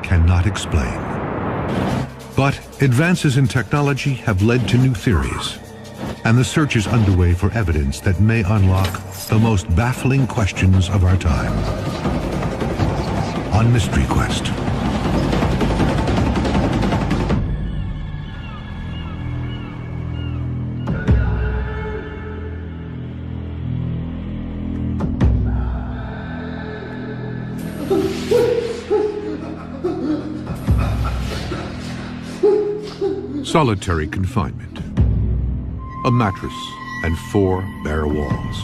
cannot explain. But advances in technology have led to new theories, and the search is underway for evidence that may unlock the most baffling questions of our time. On Mystery Quest. Solitary confinement. A mattress and 4 bare walls.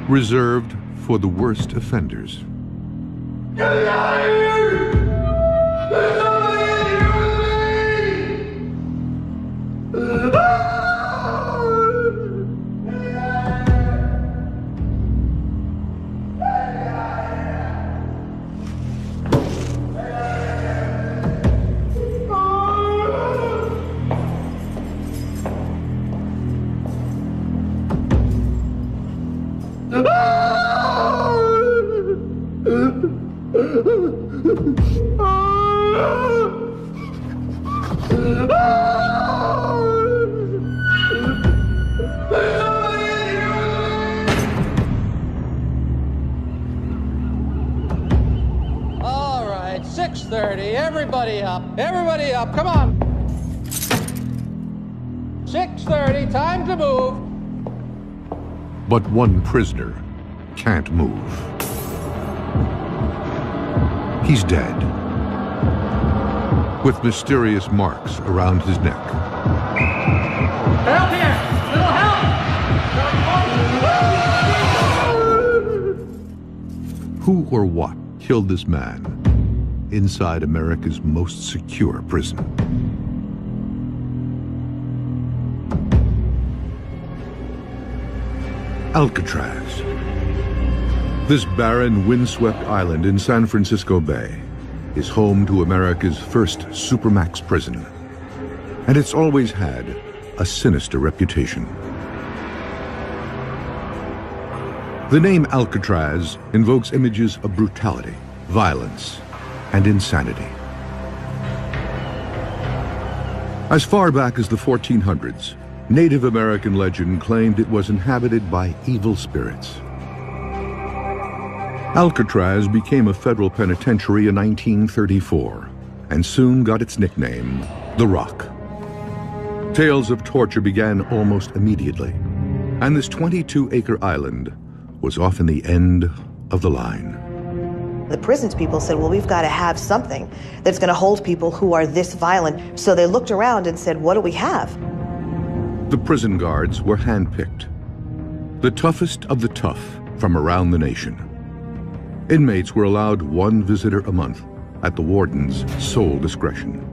Reserved for the worst offenders. Get me out of here! There's nobody in here with me! All right, 6:30. Everybody up. Everybody up. Come on. 6:30. Time to move. But one prisoner can't move. He's dead, with mysterious marks around his neck. Help here! Little help! Who or what killed this man inside America's most secure prison? Alcatraz. This barren, windswept island in San Francisco Bay is home to America's first supermax prison, and it's always had a sinister reputation. The name Alcatraz invokes images of brutality, violence, and insanity. As far back as the 1400s, Native American legend claimed it was inhabited by evil spirits. Alcatraz became a federal penitentiary in 1934 and soon got its nickname, The Rock. Tales of torture began almost immediately, and this 22-acre island was often the end of the line. The prisons people said, well, we've got to have something that's going to hold people who are this violent. So they looked around and said, what do we have? The prison guards were handpicked, the toughest of the tough from around the nation. Inmates were allowed 1 visitor a month at the warden's sole discretion.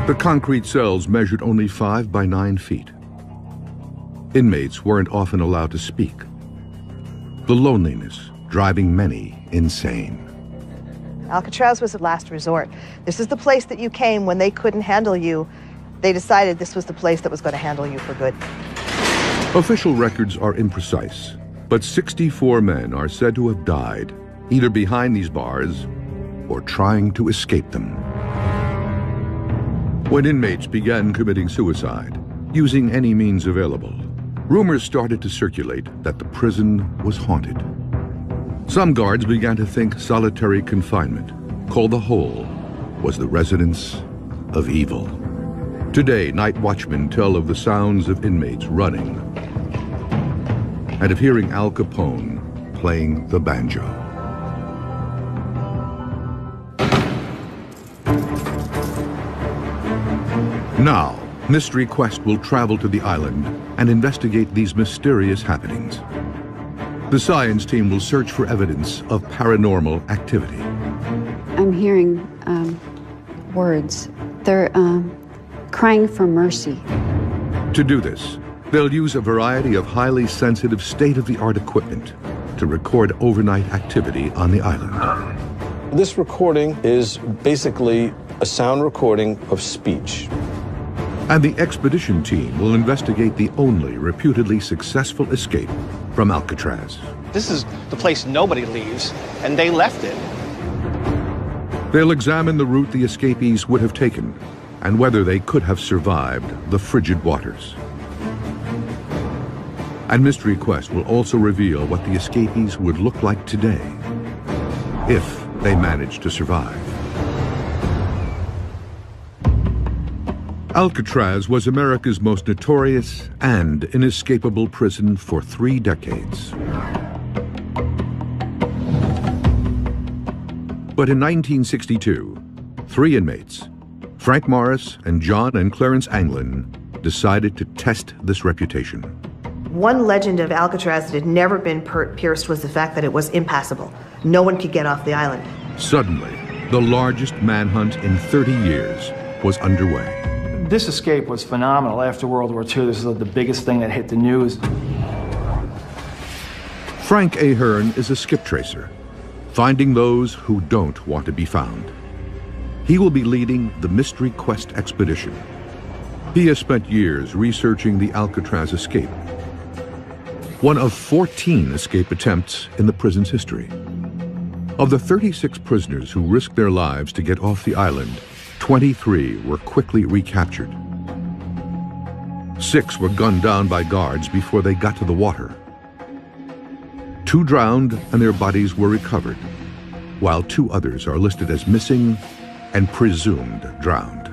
The concrete cells measured only 5 by 9 feet. Inmates weren't often allowed to speak, the loneliness driving many insane. Alcatraz was a last resort. This is the place that you came when they couldn't handle you. They decided this was the place that was going to handle you for good. Official records are imprecise, but 64 men are said to have died, either behind these bars or trying to escape them. When inmates began committing suicide, using any means available, rumors started to circulate that the prison was haunted. Some guards began to think solitary confinement, called the Hole, was the residence of evil. Today, night watchmen tell of the sounds of inmates running and of hearing Al Capone playing the banjo. Now, Mystery Quest will travel to the island and investigate these mysterious happenings. The science team will search for evidence of paranormal activity. I'm hearing words. They're crying for mercy. To do this, they'll use a variety of highly sensitive state-of-the-art equipment to record overnight activity on the island. This recording is basically a sound recording of speech. And the expedition team will investigate the only reputedly successful escape from Alcatraz. This is the place nobody leaves, and they left it. They'll examine the route the escapees would have taken and whether they could have survived the frigid waters. And Mystery Quest will also reveal what the escapees would look like today if they managed to survive. Alcatraz was America's most notorious and inescapable prison for 3 decades. But in 1962, 3 inmates, Frank Morris and John and Clarence Anglin, decided to test this reputation. One legend of Alcatraz that had never been pierced was the fact that it was impassable. No one could get off the island. Suddenly, the largest manhunt in 30 years was underway. This escape was phenomenal. After World War II, this is the biggest thing that hit the news. Frank Ahern is a skip tracer, finding those who don't want to be found. He will be leading the Mystery Quest expedition. He has spent years researching the Alcatraz escape, one of 14 escape attempts in the prison's history. Of the 36 prisoners who risked their lives to get off the island, 23 were quickly recaptured. 6 were gunned down by guards before they got to the water. 2 drowned and their bodies were recovered, while 2 others are listed as missing and presumed drowned.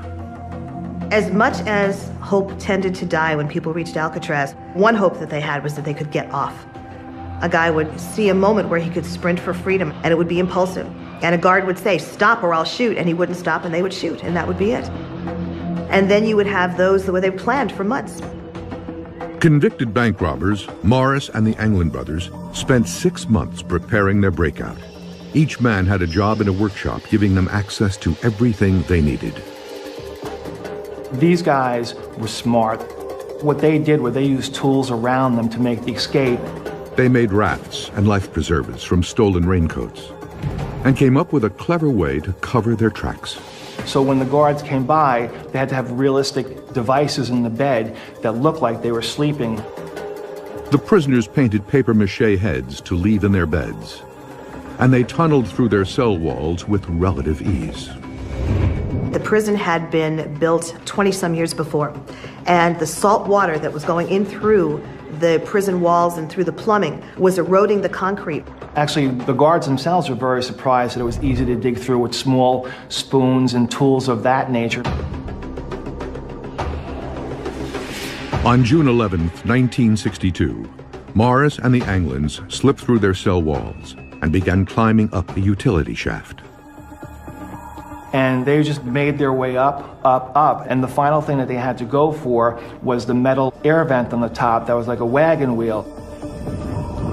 As much as hope tended to die when people reached Alcatraz, one hope that they had was that they could get off. A guy would see a moment where he could sprint for freedom, and it would be impulsive. And a guard would say, "Stop or I'll shoot," and he wouldn't stop, and they would shoot, and that would be it. And then you would have those where they planned for months. Convicted bank robbers, Morris and the Anglin brothers, spent 6 months preparing their breakout. Each man had a job in a workshop, giving them access to everything they needed. These guys were smart. What they did was they used tools around them to make the escape. They made rafts and life preservers from stolen raincoats and came up with a clever way to cover their tracks. So when the guards came by, they had to have realistic devices in the bed that looked like they were sleeping. The prisoners painted papier-mâché heads to leave in their beds, and they tunneled through their cell walls with relative ease. The prison had been built 20-some years before, and the salt water that was going in through the prison walls and through the plumbing was eroding the concrete. Actually, the guards themselves were very surprised that it was easy to dig through with small spoons and tools of that nature. On June 11th, 1962, Morris and the Anglins slipped through their cell walls and began climbing up a utility shaft. And they just made their way up, up, up. And the final thing that they had to go for was the metal air vent on the top that was like a wagon wheel.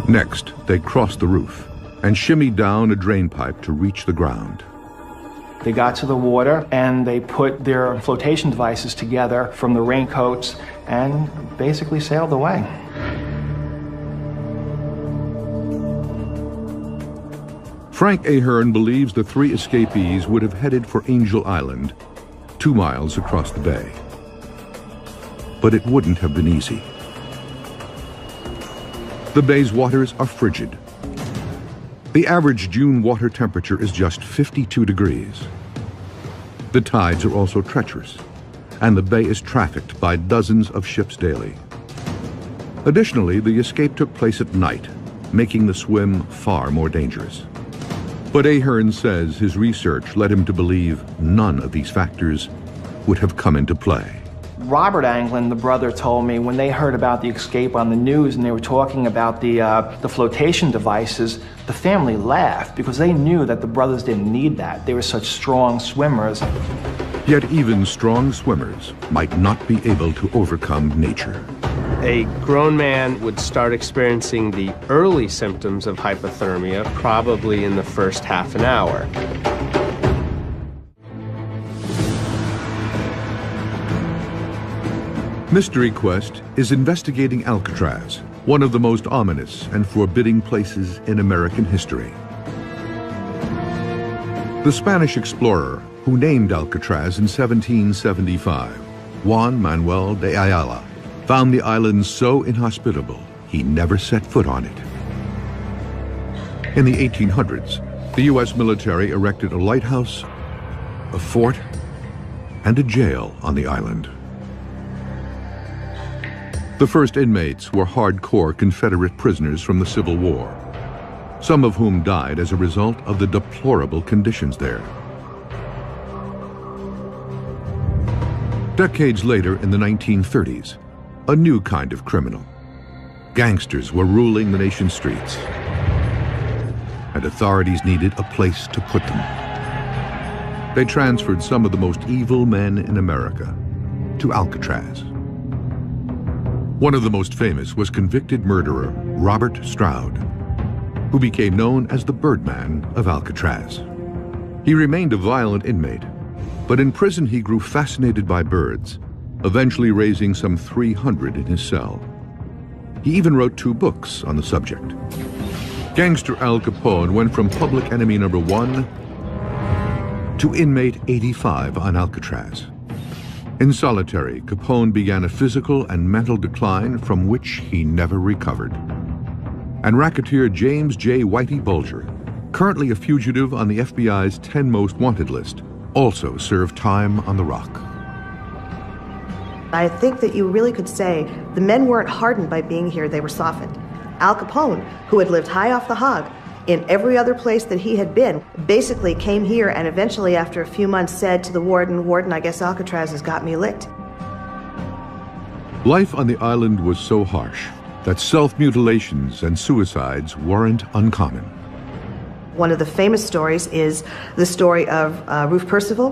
Next, they crossed the roof and shimmied down a drain pipe to reach the ground. They got to the water and they put their flotation devices together from the raincoats and basically sailed away. Frank Ahern believes the 3 escapees would have headed for Angel Island, 2 miles across the bay. But it wouldn't have been easy. The bay's waters are frigid. The average June water temperature is just 52 degrees. The tides are also treacherous, and the bay is trafficked by dozens of ships daily. Additionally, the escape took place at night, making the swim far more dangerous. But Ahern says his research led him to believe none of these factors would have come into play. Robert Anglin, the brother, told me when they heard about the escape on the news and they were talking about the flotation devices, the family laughed because they knew that the brothers didn't need that. They were such strong swimmers. Yet even strong swimmers might not be able to overcome nature. A grown man would start experiencing the early symptoms of hypothermia probably in the first half an hour. Mystery Quest is investigating Alcatraz, one of the most ominous and forbidding places in American history. The Spanish explorer who named Alcatraz in 1775, Juan Manuel de Ayala, found the island so inhospitable he never set foot on it. In the 1800s, the U.S. military erected a lighthouse, a fort, and a jail on the island. The first inmates were hardcore Confederate prisoners from the Civil War, some of whom died as a result of the deplorable conditions there. Decades later, in the 1930s, a new kind of criminal. Gangsters were ruling the nation's streets, and authorities needed a place to put them. They transferred some of the most evil men in America to Alcatraz. One of the most famous was convicted murderer Robert Stroud, who became known as the Birdman of Alcatraz. He remained a violent inmate, but in prison he grew fascinated by birds, eventually raising some 300 in his cell. He even wrote 2 books on the subject. Gangster Al Capone went from public enemy number 1 to inmate 85 on Alcatraz. In solitary, Capone began a physical and mental decline from which he never recovered. And racketeer James J. Whitey Bulger, currently a fugitive on the FBI's 10 most wanted list, also served time on the Rock. I think that you really could say the men weren't hardened by being here, they were softened. Al Capone, who had lived high off the hog in every other place that he had been, basically came here and eventually after a few months said to the warden, I guess Alcatraz has got me licked. Life on the island was so harsh that self-mutilations and suicides weren't uncommon. One of the famous stories is the story of Ruth Percival,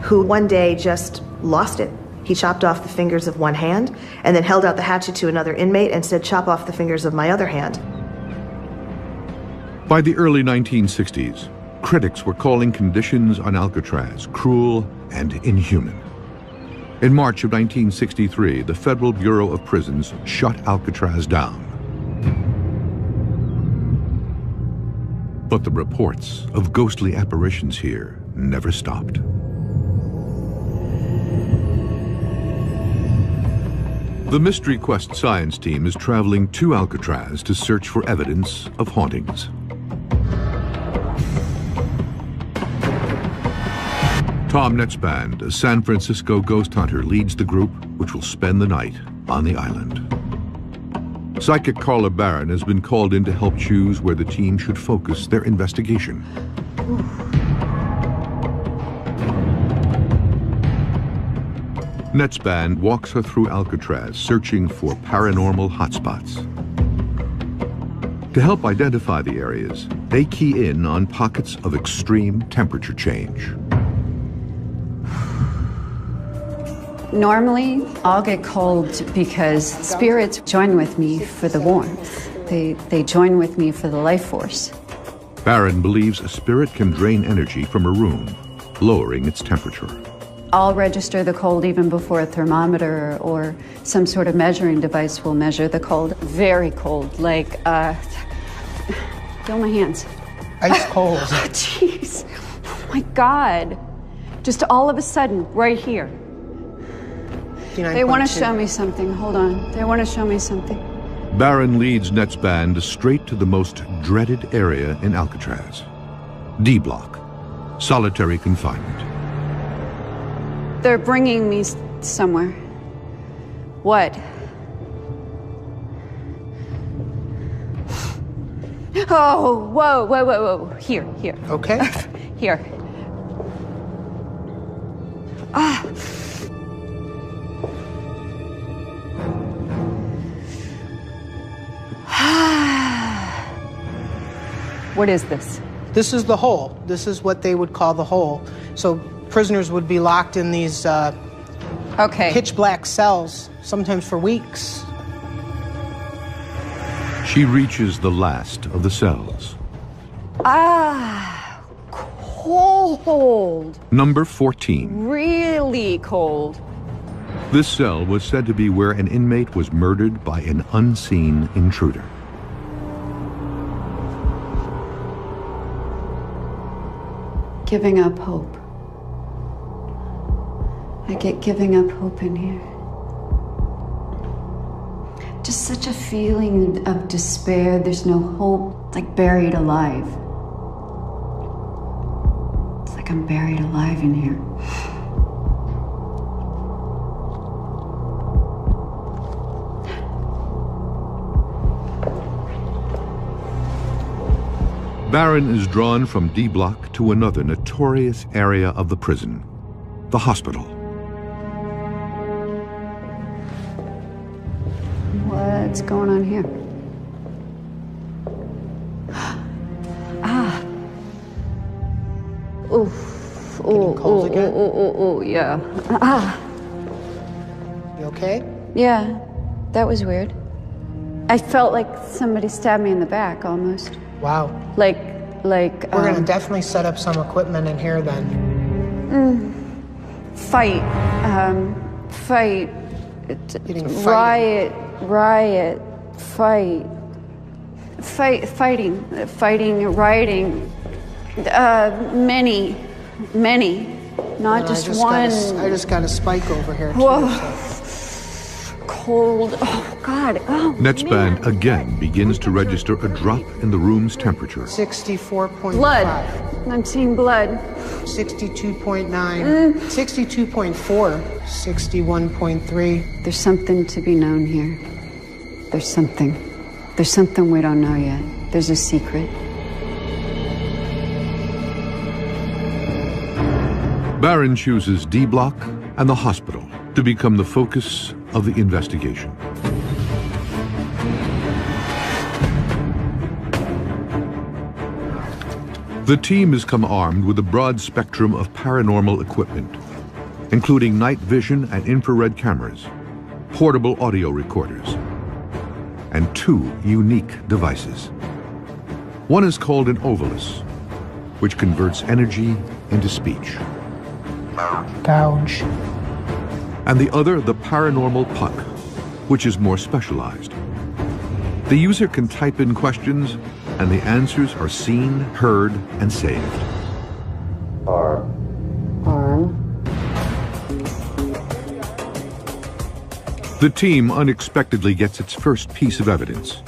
who one day just lost it. He chopped off the fingers of one hand and then held out the hatchet to another inmate and said, "Chop off the fingers of my other hand." By the early 1960s, critics were calling conditions on Alcatraz cruel and inhuman. In March of 1963, the Federal Bureau of Prisons shut Alcatraz down. But the reports of ghostly apparitions here never stopped. The Mystery Quest science team is traveling to Alcatraz to search for evidence of hauntings. Tom Netzband, a San Francisco ghost hunter, leads the group, which will spend the night on the island. Psychic Carla Barron has been called in to help choose where the team should focus their investigation. Netzband walks her through Alcatraz, searching for paranormal hotspots. To help identify the areas, they key in on pockets of extreme temperature change. Normally, I'll get cold because spirits join with me for the warmth. They join with me for the life force. Barron believes a spirit can drain energy from a room, lowering its temperature. I'll register the cold even before a thermometer or some sort of measuring device will measure the cold. Very cold, like, feel my hands. Ice cold. Oh, jeez. Oh, my God. Just all of a sudden, right here. They want to show me something. Hold on. They want to show me something. Barron leads Netzband straight to the most dreaded area in Alcatraz. D Block, solitary confinement. They're bringing me somewhere. What? Oh, whoa, whoa, whoa, whoa. Here. Okay. Here. Ah. What is this? This is the hole. This is what they would call the hole. So prisoners would be locked in these pitch black cells, sometimes for weeks. She reaches the last of the cells. Ah, cold. Number 14. Really cold. This cell was said to be where an inmate was murdered by an unseen intruder. Giving up hope. I get giving up hope in here. just such a feeling of despair. There's no hope, like buried alive. It's like I'm buried alive in here. Baron is drawn from D Block to another notorious area of the prison, the hospital. What's going on here? Ah. Oof. Oh, yeah. Ah. You okay? Yeah, that was weird. I felt like somebody stabbed me in the back, almost. Wow. Like. We're gonna definitely set up some equipment in here then. Fight. Getting Riot. Fight. Fighting. Rioting. Many. Not just one. I just got a spike over here. Whoa. Too, so. Cold. Oh, God. Oh, Netzband again begins to register a drop in the room's temperature. 64.5. Blood. I'm seeing blood. 62.9. 62.4. 61.3. There's something to be known here. There's something we don't know yet. There's a secret. Baron chooses D Block and the hospital to become the focus of the investigation. The team has come armed with a broad spectrum of paranormal equipment, including night vision and infrared cameras, portable audio recorders, and 2 unique devices. One is called an Ovilus, which converts energy into speech. Gouge. And the other, the Paranormal Puck, which is more specialized. The user can type in questions, and the answers are seen, heard, and saved. Arm. The team unexpectedly gets its first piece of evidence,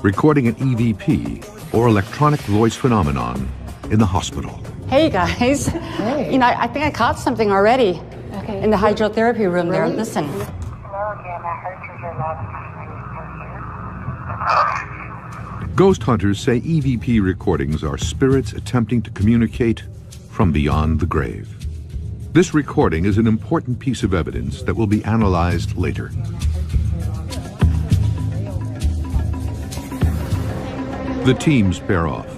recording an EVP, or electronic voice phenomenon, in the hospital. Hey, guys. Hey. You know, I think I caught something already. Okay. In the hydrotherapy room there. Really? Listen. Ghost hunters say EVP recordings are spirits attempting to communicate from beyond the grave. This recording is an important piece of evidence that will be analyzed later. The teams pair off.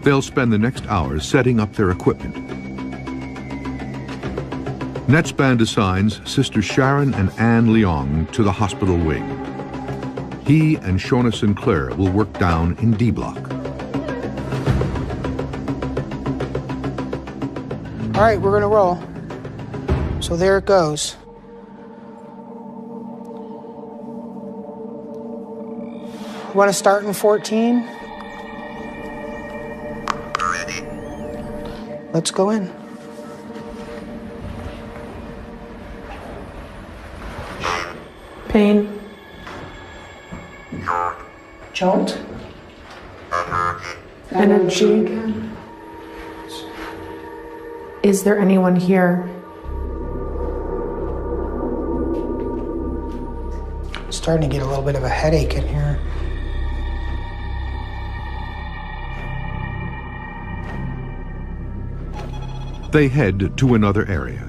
They'll spend the next hours setting up their equipment. Netzband assigns Sister Sharon and Anne Leong to the hospital wing. He and Shona Sinclair will work down in D Block. All right, we're gonna roll. So there it goes. You want to start in 14? Ready. Let's go in. Pain. Jolt. Energy. Is there anyone here? Starting to get a little bit of a headache in here. They head to another area.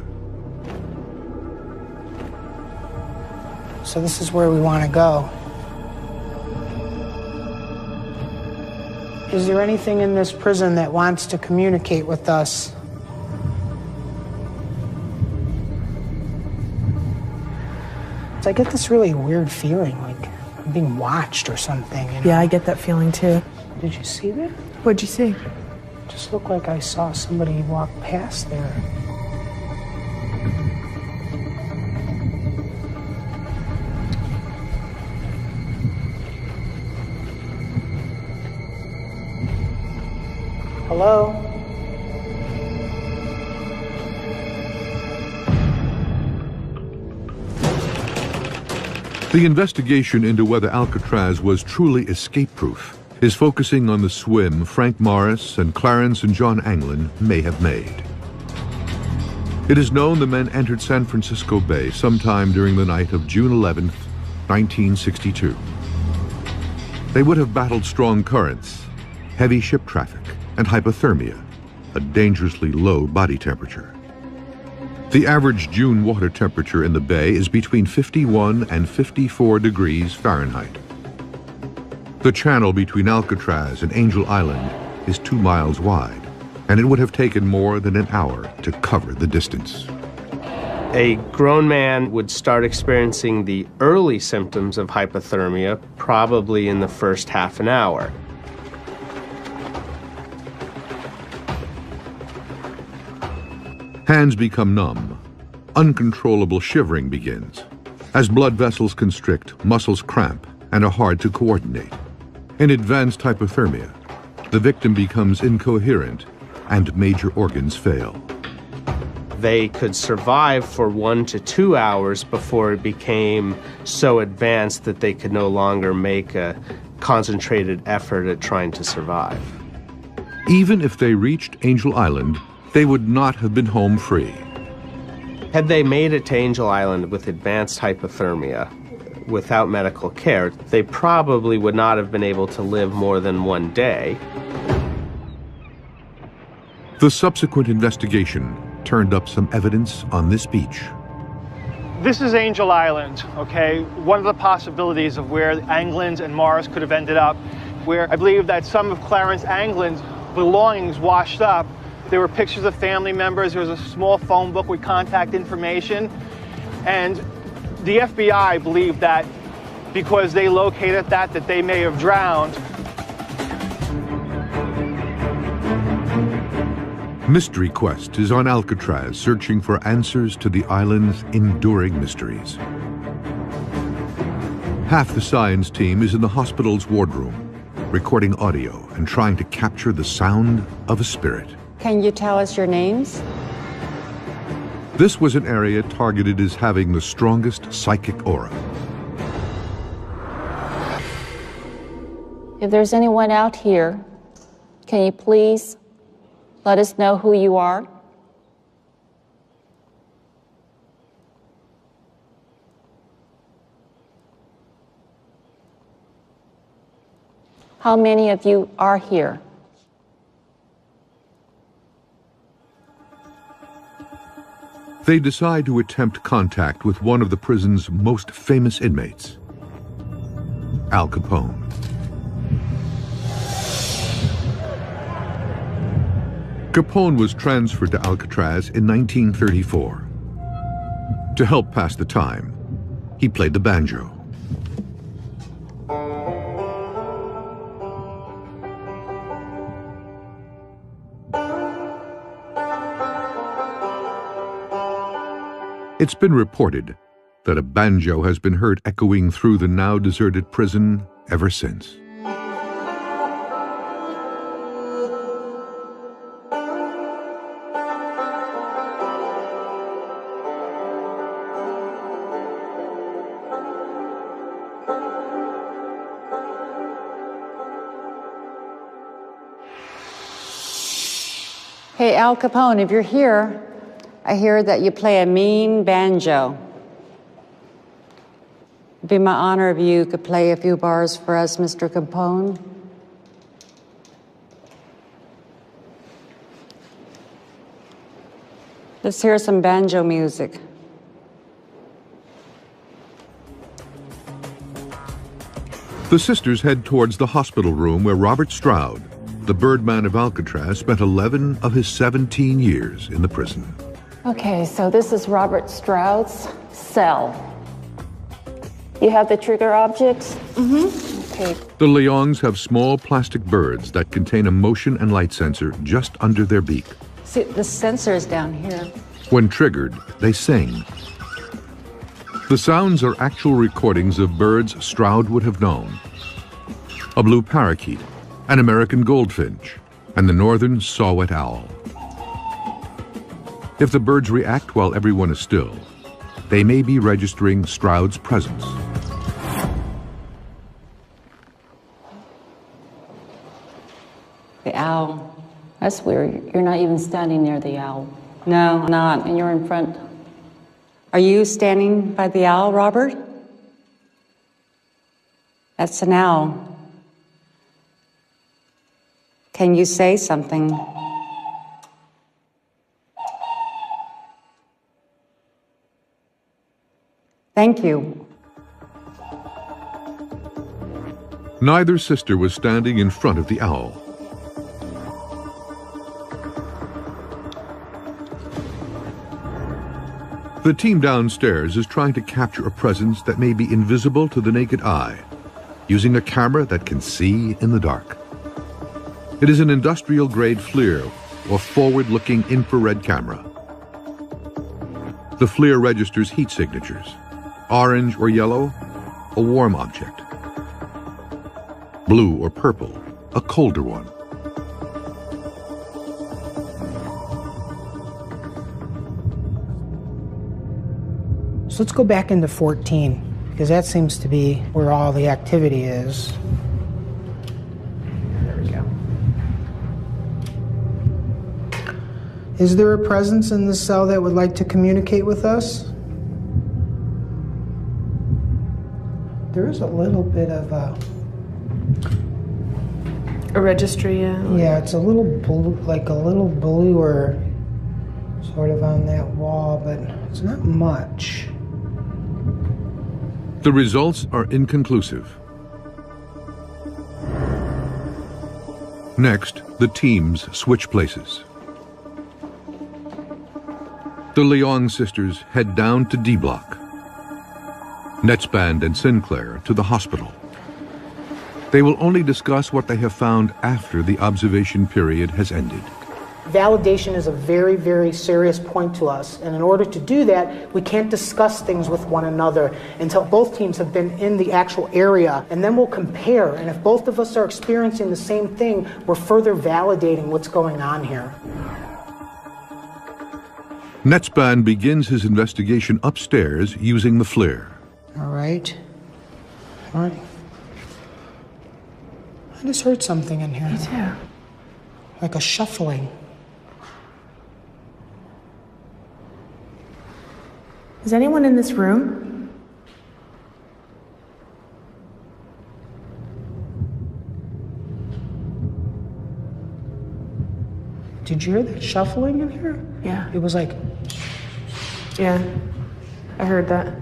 So this is where we want to go. Is there anything in this prison that wants to communicate with us? So I get this really weird feeling, like I'm being watched or something. You know? Yeah, I get that feeling too. Did you see that? What'd you see? Just looked like I saw somebody walk past there. Hello? The investigation into whether Alcatraz was truly escape-proof is focusing on the swim Frank Morris and Clarence and John Anglin may have made. It is known the men entered San Francisco Bay sometime during the night of June 11, 1962. They would have battled strong currents, heavy ship traffic, and hypothermia, a dangerously low body temperature. The average June water temperature in the bay is between 51 and 54 degrees Fahrenheit. The channel between Alcatraz and Angel Island is 2 miles wide, and it would have taken more than an hour to cover the distance. A grown man would start experiencing the early symptoms of hypothermia probably in the first half an hour. Hands become numb. Uncontrollable shivering begins. As blood vessels constrict, muscles cramp and are hard to coordinate. In advanced hypothermia, the victim becomes incoherent and major organs fail. They could survive for 1 to 2 hours before it became so advanced that they could no longer make a concentrated effort at trying to survive. Even if they reached Angel Island, they would not have been home free. Had they made it to Angel Island with advanced hypothermia, without medical care, they probably would not have been able to live more than 1 day. The subsequent investigation turned up some evidence on this beach. This is Angel Island, okay? One of the possibilities of where Anglin's and Morris could have ended up, where I believe that some of Clarence Anglin's belongings washed up. There were pictures of family members. There was a small phone book with contact information. And the FBI believed that because they located that they may have drowned. Mystery Quest is on Alcatraz, searching for answers to the island's enduring mysteries. Half the science team is in the hospital's wardroom, recording audio and trying to capture the sound of a spirit. Can you tell us your names? This was an area targeted as having the strongest psychic aura. If there's anyone out here, can you please let us know who you are? How many of you are here? They decide to attempt contact with one of the prison's most famous inmates, Al Capone. Capone was transferred to Alcatraz in 1934. To help pass the time, he played the banjo. It's been reported that a banjo has been heard echoing through the now deserted prison ever since. Hey, Al Capone, if you're here, I hear that you play a mean banjo. It'd be my honor if you could play a few bars for us, Mr. Capone. Let's hear some banjo music. The sisters head towards the hospital room where Robert Stroud, the Birdman of Alcatraz, spent 11 of his 17 years in the prison. Okay, so this is Robert Stroud's cell. You have the trigger objects? Mm-hmm. Okay. The Leongs have small plastic birds that contain a motion and light sensor just under their beak. See, the sensor is down here. When triggered, they sing. The sounds are actual recordings of birds Stroud would have known. A blue parakeet, an American goldfinch, and the northern saw-whet owl. If the birds react while everyone is still, they may be registering Stroud's presence. owl. That's weird. You're not even standing near the owl. No, I'm not. And you're in front. Are you standing by the owl, Robert? That's an owl. Can you say something? Thank you. Neither sister was standing in front of the owl. The team downstairs is trying to capture a presence that may be invisible to the naked eye, using a camera that can see in the dark. It is an industrial-grade FLIR, or forward-looking infrared camera. The FLIR registers heat signatures. Orange or yellow, a warm object. Blue or purple, a colder one. So let's go back into 14, because that seems to be where all the activity is. There we go. Is there a presence in this cell that would like to communicate with us? There is a little bit of a registry, yeah. Yeah, it's a little blue, like a little bluer sort of on that wall, but it's not much. The results are inconclusive. Next, the teams switch places. The Leong sisters head down to D Block. Netzband and Sinclair to the hospital. They will only discuss what they have found after the observation period has ended. Validation is a very, very serious point to us, and in order to do that, we can't discuss things with one another until both teams have been in the actual area, and then we'll compare, and if both of us are experiencing the same thing, we're further validating what's going on here. Netzband begins his investigation upstairs using the FLIR. All right. All right. I just heard something in here. Me too. Like a shuffling. Is anyone in this room? Did you hear that shuffling in here? Yeah. It was like... Yeah, I heard that.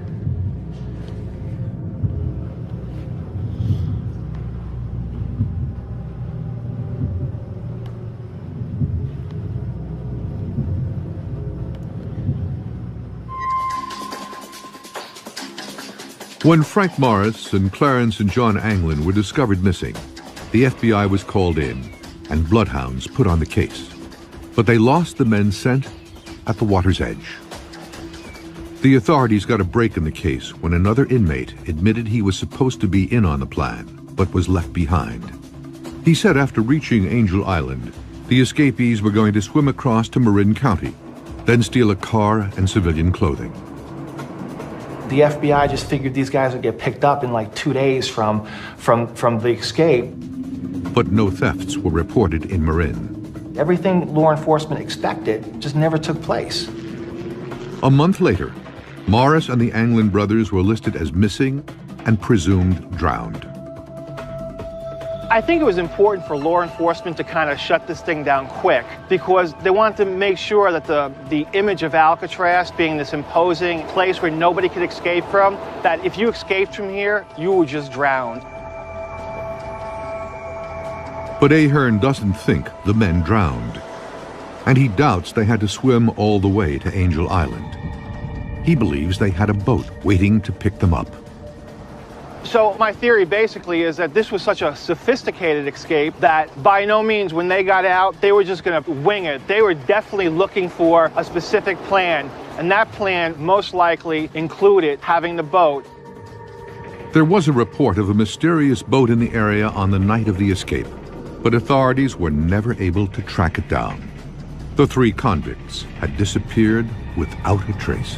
When Frank Morris and Clarence and John Anglin were discovered missing, the FBI was called in and bloodhounds put on the case. But they lost the men's scent at the water's edge. The authorities got a break in the case when another inmate admitted he was supposed to be in on the plan, but was left behind. He said after reaching Angel Island, the escapees were going to swim across to Marin County, then steal a car and civilian clothing. The FBI just figured these guys would get picked up in like 2 days from the escape. But no thefts were reported in Marin. Everything law enforcement expected just never took place. A month later, Morris and the Anglin brothers were listed as missing and presumed drowned. I think it was important for law enforcement to kind of shut this thing down quick because they wanted to make sure that the image of Alcatraz being this imposing place where nobody could escape from, that if you escaped from here, you were just drowned. But Ahern doesn't think the men drowned, and he doubts they had to swim all the way to Angel Island. He believes they had a boat waiting to pick them up. So my theory basically is that this was such a sophisticated escape that by no means when they got out, they were just going to wing it. They were definitely looking for a specific plan, and that plan most likely included having the boat. There was a report of a mysterious boat in the area on the night of the escape, but authorities were never able to track it down. The 3 convicts had disappeared without a trace.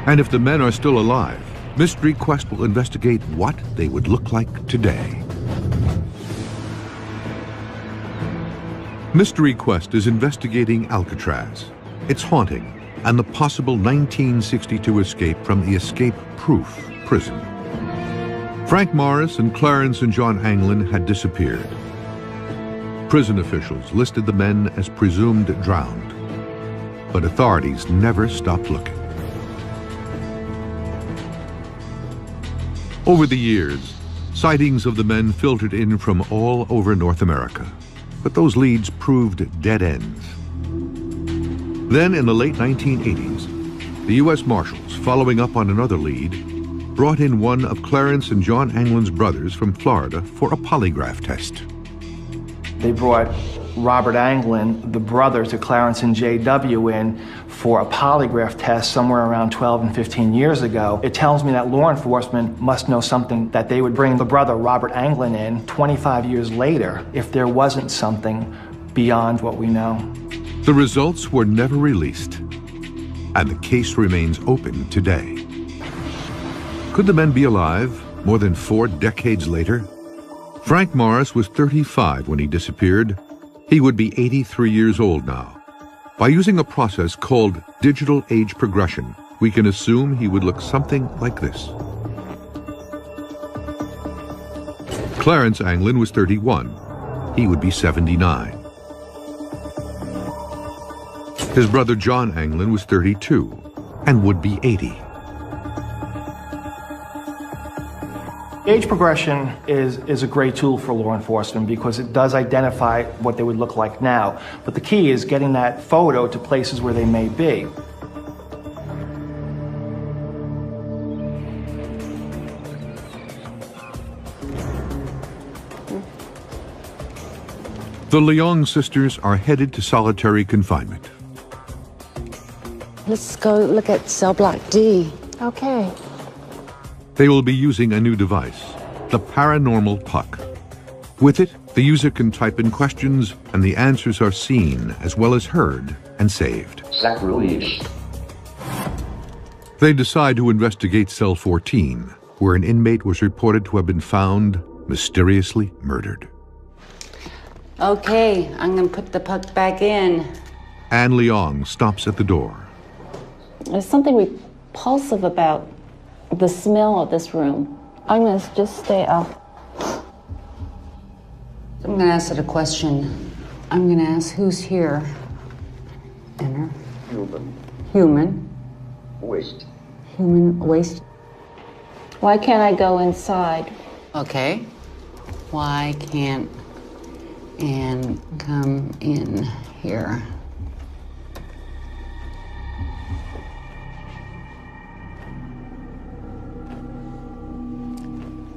And if the men are still alive, Mystery Quest will investigate what they would look like today. Mystery Quest is investigating Alcatraz, its haunting, and the possible 1962 escape from the escape-proof prison. Frank Morris and Clarence and John Anglin had disappeared. Prison officials listed the men as presumed drowned, but authorities never stopped looking. Over the years, sightings of the men filtered in from all over North America, but those leads proved dead ends. Then, in the late 1980s, the U.S. Marshals, following up on another lead, brought in one of Clarence and John Anglin's brothers from Florida for a polygraph test. They brought Robert Anglin, the brother to Clarence and J.W., in for a polygraph test somewhere around 12 and 15 years ago. It tells me that law enforcement must know something that they would bring the brother, Robert Anglin, in 25 years later if there wasn't something beyond what we know. The results were never released, and the case remains open today. Could the men be alive more than 4 decades later? Frank Morris was 35 when he disappeared. He would be 83 years old now. By using a process called digital age progression, we can assume he would look something like this. Clarence Anglin was 31. He would be 79. His brother John Anglin was 32 and would be 80. Age progression is a great tool for law enforcement because it does identify what they would look like now. But the key is getting that photo to places where they may be. The Leong sisters are headed to solitary confinement. Let's go look at cell block D. Okay. They will be using a new device, the Paranormal Puck. With it, the user can type in questions and the answers are seen as well as heard and saved. Sacrilege. They decide to investigate cell 14, where an inmate was reported to have been found mysteriously murdered. Okay, I'm gonna put the puck back in. Anne Leong stops at the door. There's something repulsive about the smell of this room. I'm gonna just stay out. I'm gonna ask it a question. I'm gonna ask who's here. Enter. Human. Waste. Human waste. Why can't I go inside? Okay. Why can't Anne come in here?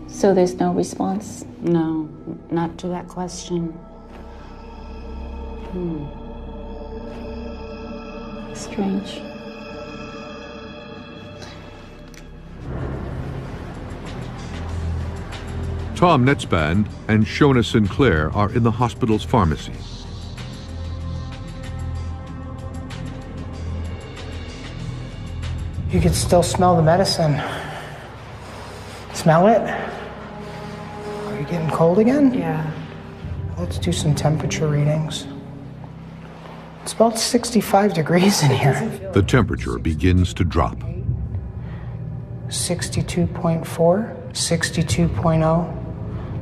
So there's no response? No, not to that question. Strange. Tom Netzband and Shona Sinclair are in the hospital's pharmacy. You can still smell the medicine. Smell it? Are you getting cold again? Yeah. Let's do some temperature readings. It's about 65 degrees in here. The temperature begins to drop. 62.4, 62.0,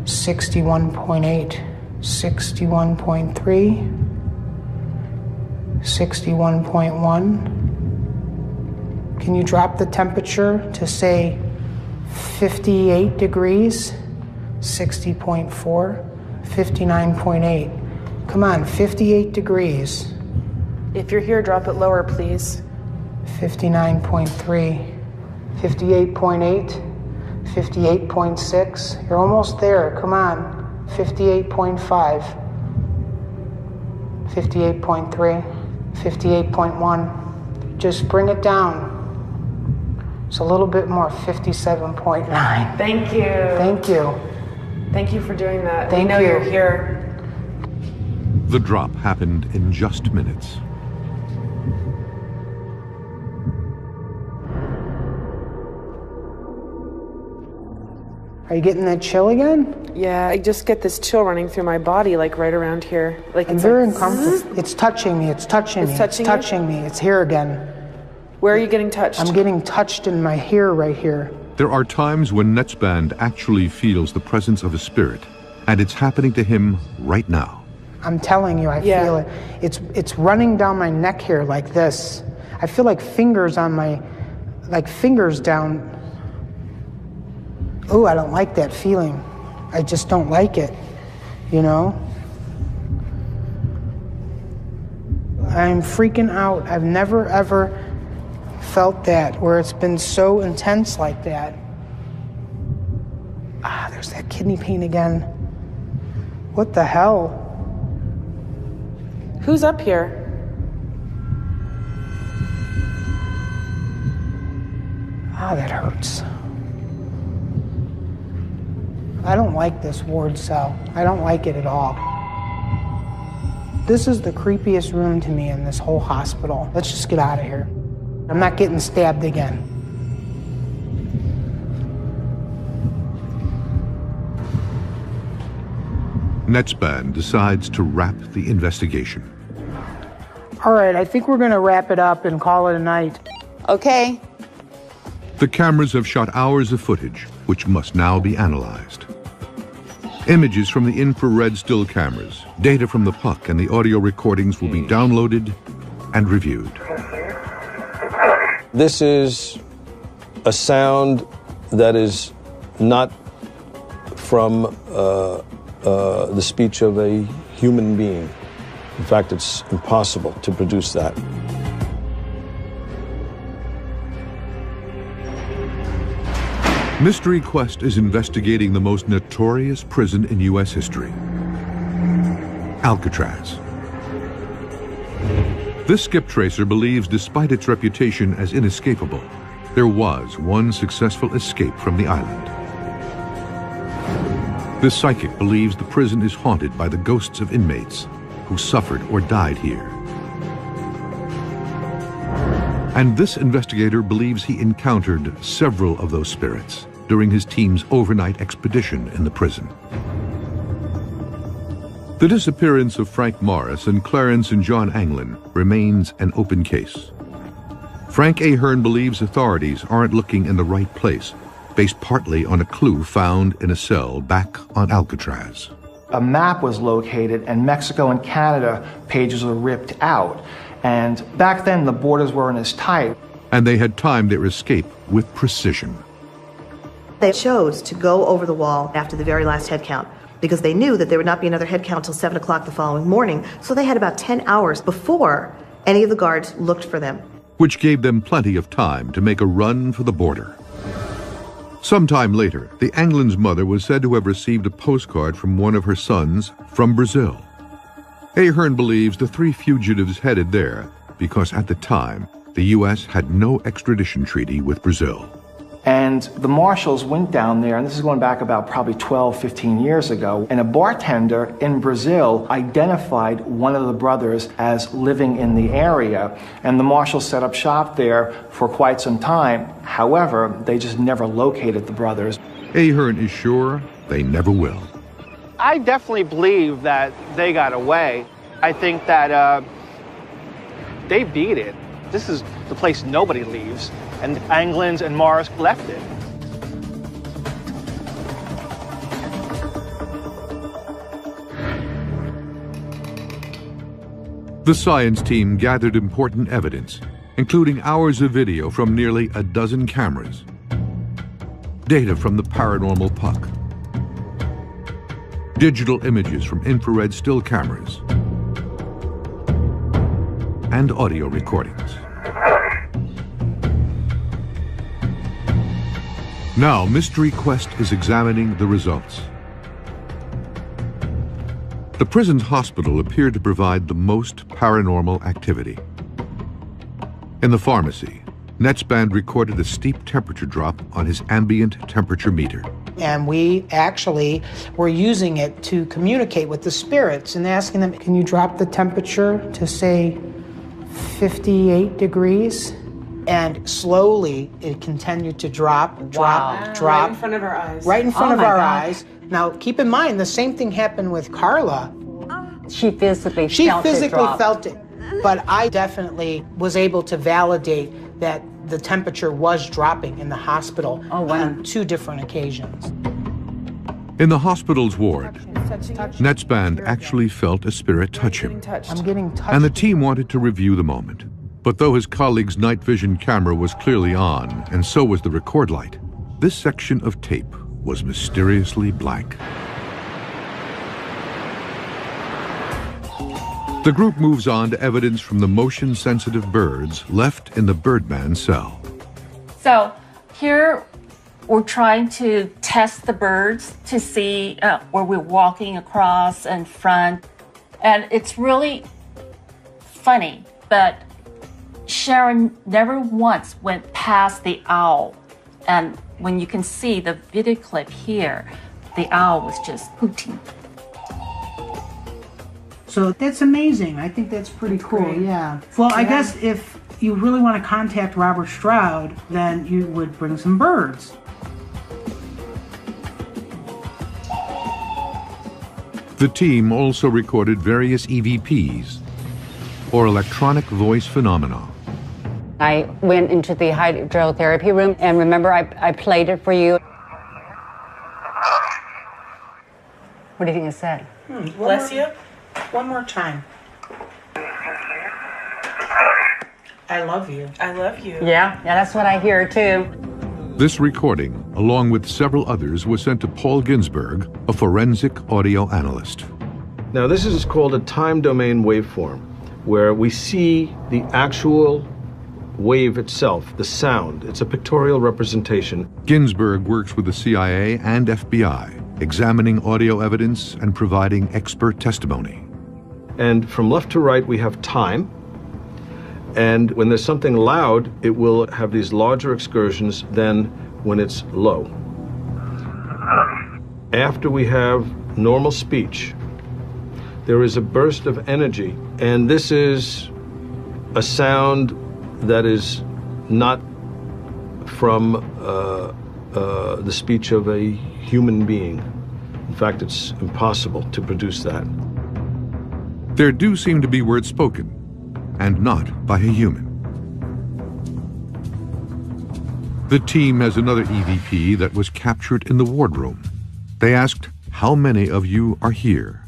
61.8, 61.3, 61.1. Can you drop the temperature to say 58 degrees? 60.4, 59.8. Come on, 58 degrees. If you're here, drop it lower, please. 59.3, 58.8, 58.6. You're almost there. Come on. 58.5, 58.3, 58.1. Just bring it down. It's a little bit more. 57.9. Thank you. Thank you. Thank you for doing that. Thank we know you. you're here. The drop happened in just minutes. Are you getting that chill again? Yeah, I just get this chill running through my body, like right around here. Like I'm it's very like, uncomfortable. It's touching me, it's touching me, it's touching me. It's here again. Where are you getting touched? I'm getting touched in my hair right here. There are times when Netzband actually feels the presence of a spirit, and it's happening to him right now. I'm telling you, I feel it. It's running down my neck here like this. I feel like fingers on my, like fingers down. Oh, I don't like that feeling. I just don't like it, you know? I'm freaking out. I've never ever felt that, where it's been so intense like that. Ah, there's that kidney pain again. What the hell? Who's up here? Ah, that hurts. I don't like this ward cell. I don't like it at all. This is the creepiest room to me in this whole hospital. Let's just get out of here. I'm not getting stabbed again. Netzband decides to wrap the investigation. All right, I think we're gonna wrap it up and call it a night. Okay. The cameras have shot hours of footage, which must now be analyzed. Images from the infrared still cameras, data from the puck, and the audio recordings will be downloaded and reviewed. This is a sound that is not from the speech of a human being. In fact, it's impossible to produce that. Mystery Quest is investigating the most notorious prison in U.S. history, Alcatraz. This skip tracer believes, despite its reputation as inescapable, there was one successful escape from the island. This psychic believes the prison is haunted by the ghosts of inmates who suffered or died here. And this investigator believes he encountered several of those spirits during his team's overnight expedition in the prison. The disappearance of Frank Morris and Clarence and John Anglin remains an open case. Frank Ahern believes authorities aren't looking in the right place, based partly on a clue found in a cell back on Alcatraz. A map was located, and Mexico and Canada pages were ripped out. And back then, the borders weren't as tight. And they had timed their escape with precision. They chose to go over the wall after the very last head count because they knew that there would not be another head count till 7 o'clock the following morning, so they had about 10 hours before any of the guards looked for them. Which gave them plenty of time to make a run for the border. Sometime later, the Anglin's mother was said to have received a postcard from one of her sons from Brazil. Ahern believes the three fugitives headed there because at the time, the U.S. had no extradition treaty with Brazil. And the marshals went down there, and this is going back about probably 12, 15 years ago, and a bartender in Brazil identified one of the brothers as living in the area, and the marshals set up shop there for quite some time. However, they just never located the brothers. Ahern is sure they never will. I definitely believe that they got away. I think that they beat it. This is the place nobody leaves, and Anglin's and Morris left it. The science team gathered important evidence, including hours of video from nearly a dozen cameras, data from the paranormal puck, digital images from infrared still cameras, and audio recordings. Now, Mystery Quest is examining the results. The prison's hospital appeared to provide the most paranormal activity. In the pharmacy, Netzband recorded a steep temperature drop on his ambient temperature meter. And we actually were using it to communicate with the spirits and asking them, can you drop the temperature to, say, 58 degrees? And slowly, it continued to drop. Right in front of our eyes. Right in front of our eyes. Now, keep in mind, the same thing happened with Carla. She physically felt it. But I definitely was able to validate that the temperature was dropping in the hospital on 2 different occasions. In the hospital's ward, Netzband actually felt a spirit touch him. I'm getting touched. And the team wanted to review the moment. But though his colleague's night vision camera was clearly on, and so was the record light, this section of tape was mysteriously blank. The group moves on to evidence from the motion-sensitive birds left in the Birdman cell. So here we're trying to test the birds to see where we're walking across and front. And it's really funny, but Sharon never once went past the owl. And when you can see the video clip here, the owl was just hooting. So that's amazing. I think that's pretty cool, yeah. Well, I guess if you really want to contact Robert Stroud, then you would bring some birds. The team also recorded various EVPs, or electronic voice phenomena. I went into the hydrotherapy room, and remember, I played it for you. What do you think it said? Bless you. One more time. I love you. I love you. Yeah, that's what I hear too. This recording, along with several others, was sent to Paul Ginsberg, a forensic audio analyst. Now, this is called a time domain waveform, where we see the actual wave itself, the sound. It's a pictorial representation. Ginsberg works with the CIA and FBI, examining audio evidence and providing expert testimony. And from left to right, we have time. And when there's something loud, it will have these larger excursions than when it's low. After we have normal speech, there is a burst of energy. And this is a sound that is not from the speech of a human being. In fact, it's impossible to produce that. There do seem to be words spoken, and not by a human. The team has another EVP that was captured in the wardroom. They asked, "How many of you are here?"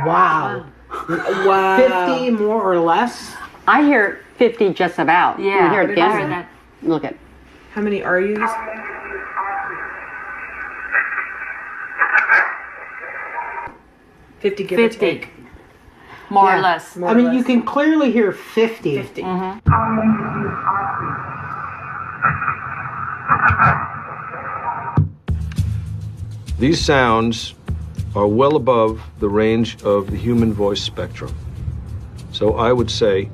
Wow. 50 more or less? I hear 50 just about. Yeah, You hear it I heard that. Look at. How many are you? $50, give or take. More or less. I mean, you can clearly hear 50. These sounds are well above the range of the human voice spectrum. So I would say,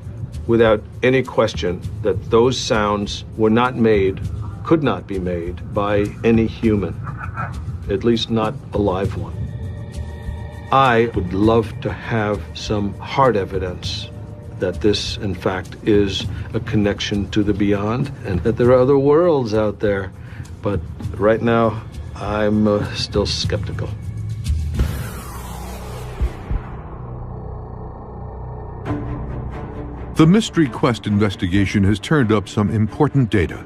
without any question, that those sounds were not made, could not be made by any human, at least not a live one. I would love to have some hard evidence that this, in fact, is a connection to the beyond and that there are other worlds out there. But right now, I'm still skeptical. The Mystery Quest investigation has turned up some important data.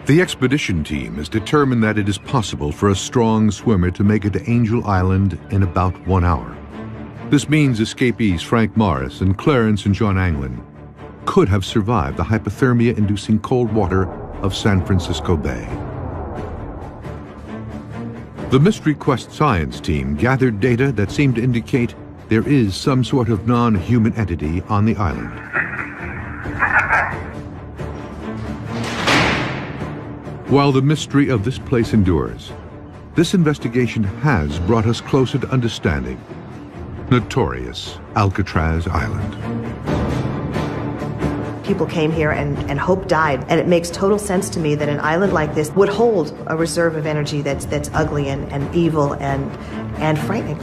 The expedition team has determined that it is possible for a strong swimmer to make it to Angel Island in about 1 hour. This means escapees Frank Morris and Clarence and John Anglin could have survived the hypothermia-inducing cold water of San Francisco Bay. The Mystery Quest science team gathered data that seemed to indicate there is some sort of non-human entity on the island. While the mystery of this place endures, this investigation has brought us closer to understanding notorious Alcatraz Island. People came here and hope died, and it makes total sense to me that an island like this would hold a reserve of energy that's ugly and evil and frightening.